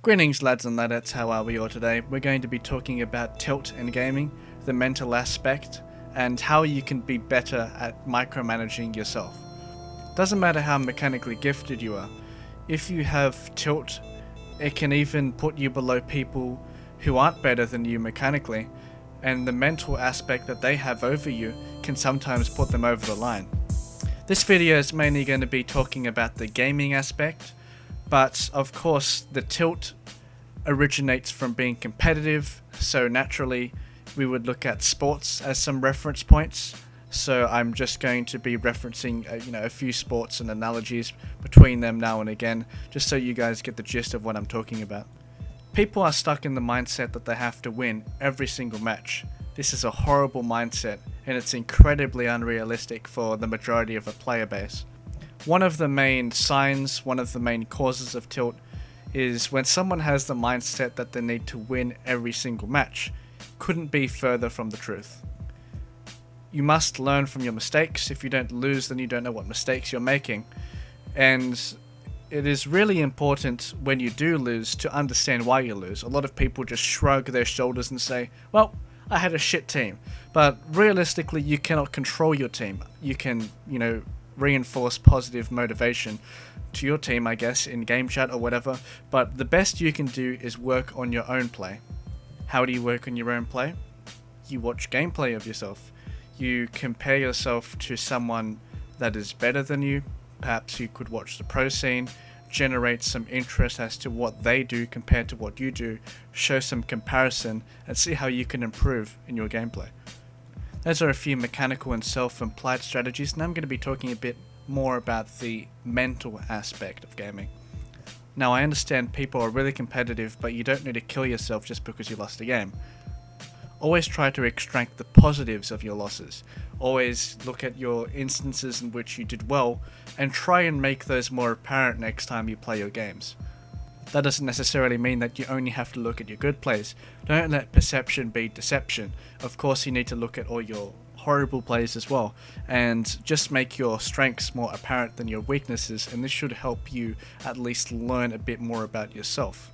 Greetings lads and ladettes, how are we all today? We're going to be talking about tilt in gaming, the mental aspect, and how you can be better at micromanaging yourself. Doesn't matter how mechanically gifted you are, if you have tilt, it can even put you below people who aren't better than you mechanically, and the mental aspect that they have over you can sometimes put them over the line. This video is mainly going to be talking about the gaming aspect, but of course the tilt originates from being competitive, so naturally we would look at sports as some reference points. So I'm just going to be referencing a few sports and analogies between them now and again, just so you guys get the gist of what I'm talking about. People are stuck in the mindset that they have to win every single match. This is a horrible mindset, and it's incredibly unrealistic for the majority of a player base. One of the main signs, one of the main causes of tilt is when someone has the mindset that they need to win every single match. Couldn't be further from the truth. You must learn from your mistakes. If you don't lose, then you don't know what mistakes you're making. And it is really important when you do lose to understand why you lose. A lot of people just shrug their shoulders and say, well, I had a shit team. But realistically, you cannot control your team. You can, reinforce positive motivation to your team, I guess, in game chat or whatever. But the best you can do is work on your own play. How do you work on your own play? You watch gameplay of yourself. You compare yourself to someone that is better than you. Perhaps you could watch the pro scene, generate some interest as to what they do compared to what you do, show some comparison, and see how you can improve in your gameplay. Those are a few mechanical and self-implied strategies, and I'm going to be talking a bit more about the mental aspect of gaming. Now, I understand people are really competitive, but you don't need to kill yourself just because you lost a game. Always try to extract the positives of your losses. Always look at your instances in which you did well, and try and make those more apparent next time you play your games. That doesn't necessarily mean that you only have to look at your good plays. Don't let perception be deception. Of course, you need to look at all your horrible plays as well, and just make your strengths more apparent than your weaknesses, and this should help you at least learn a bit more about yourself.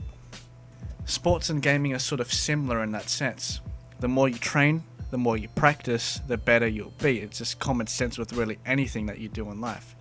Sports and gaming are sort of similar in that sense. The more you train, the more you practice, the better you'll be. It's just common sense with really anything that you do in life.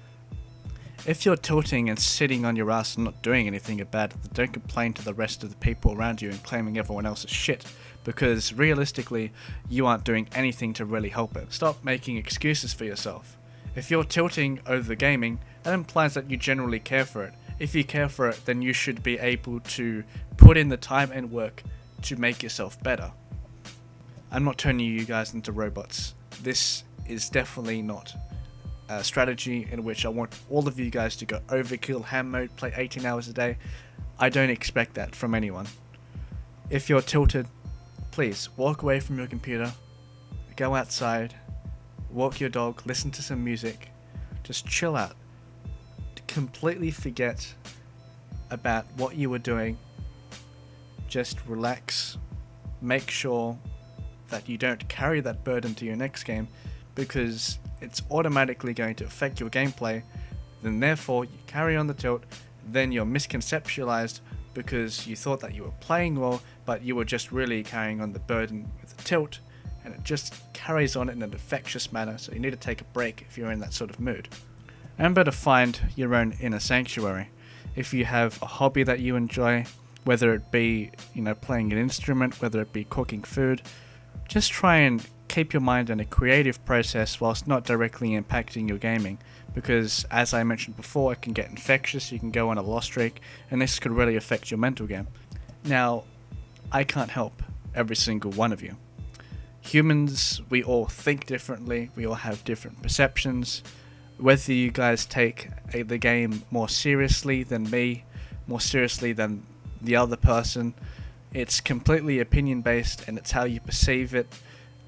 If you're tilting and sitting on your ass and not doing anything about it, then don't complain to the rest of the people around you and claiming everyone else is shit, because realistically, you aren't doing anything to really help it. Stop making excuses for yourself. If you're tilting over gaming, that implies that you generally care for it. If you care for it, then you should be able to put in the time and work to make yourself better. I'm not turning you guys into robots. This is definitely not a strategy in which I want all of you guys to go overkill ham mode, play 18 hours a day. I don't expect that from anyone. If you're tilted, please walk away from your computer, go outside, walk your dog, listen to some music, just chill out. Completely forget about what you were doing. Just relax. Make sure that you don't carry that burden to your next game, because it's automatically going to affect your gameplay. Then therefore you carry on the tilt, then you're misconceptualized because you thought that you were playing well, but you were just really carrying on the burden with the tilt, and it just carries on in an infectious manner. So you need to take a break if you're in that sort of mood. Remember to find your own inner sanctuary. If you have a hobby that you enjoy, whether it be playing an instrument, whether it be cooking food, just try and keep your mind in a creative process whilst not directly impacting your gaming, because as I mentioned before, it can get infectious, you can go on a loss streak, and this could really affect your mental game. Now, I can't help every single one of you. Humans, we all think differently, we all have different perceptions. Whether you guys take the game more seriously than me, more seriously than the other person, it's completely opinion based, and it's how you perceive it.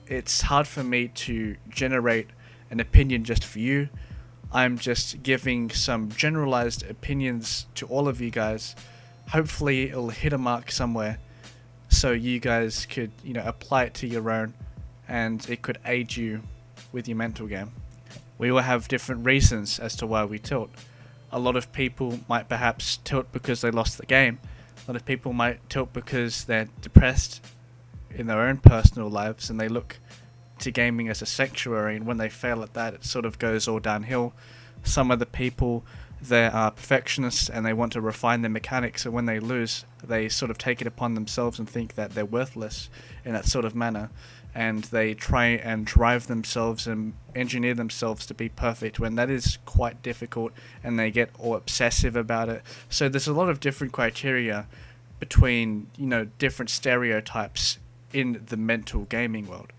It's hard for me to generate an opinion just for you. I'm just giving some generalized opinions to all of you guys. Hopefully it'll hit a mark somewhere so you guys could apply it to your own, and it could aid you with your mental game. We all have different reasons as to why we tilt. A lot of people might perhaps tilt because they lost the game. A lot of people might tilt because they're depressed in their own personal lives and they look to gaming as a sanctuary, and when they fail at that, it sort of goes all downhill. Some of the people, they are perfectionists and they want to refine their mechanics, and when they lose, they sort of take it upon themselves and think that they're worthless in that sort of manner, and they try and drive themselves and engineer themselves to be perfect when that is quite difficult, and they get all obsessive about it. So there's a lot of different criteria between, different stereotypes in the mental gaming world.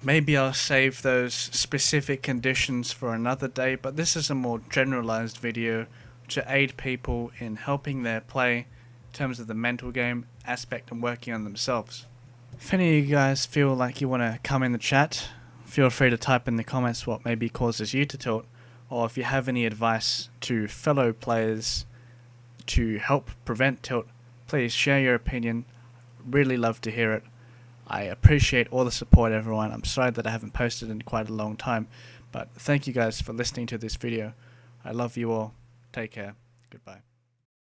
Maybe I'll save those specific conditions for another day, but this is a more generalized video to aid people in helping their play in terms of the mental game aspect and working on themselves. If any of you guys feel like you want to come in the chat, feel free to type in the comments what maybe causes you to tilt, or if you have any advice to fellow players to help prevent tilt, please share your opinion. Really love to hear it. I appreciate all the support, everyone. I'm sorry that I haven't posted in quite a long time, but thank you guys for listening to this video. I love you all. Take care. Goodbye.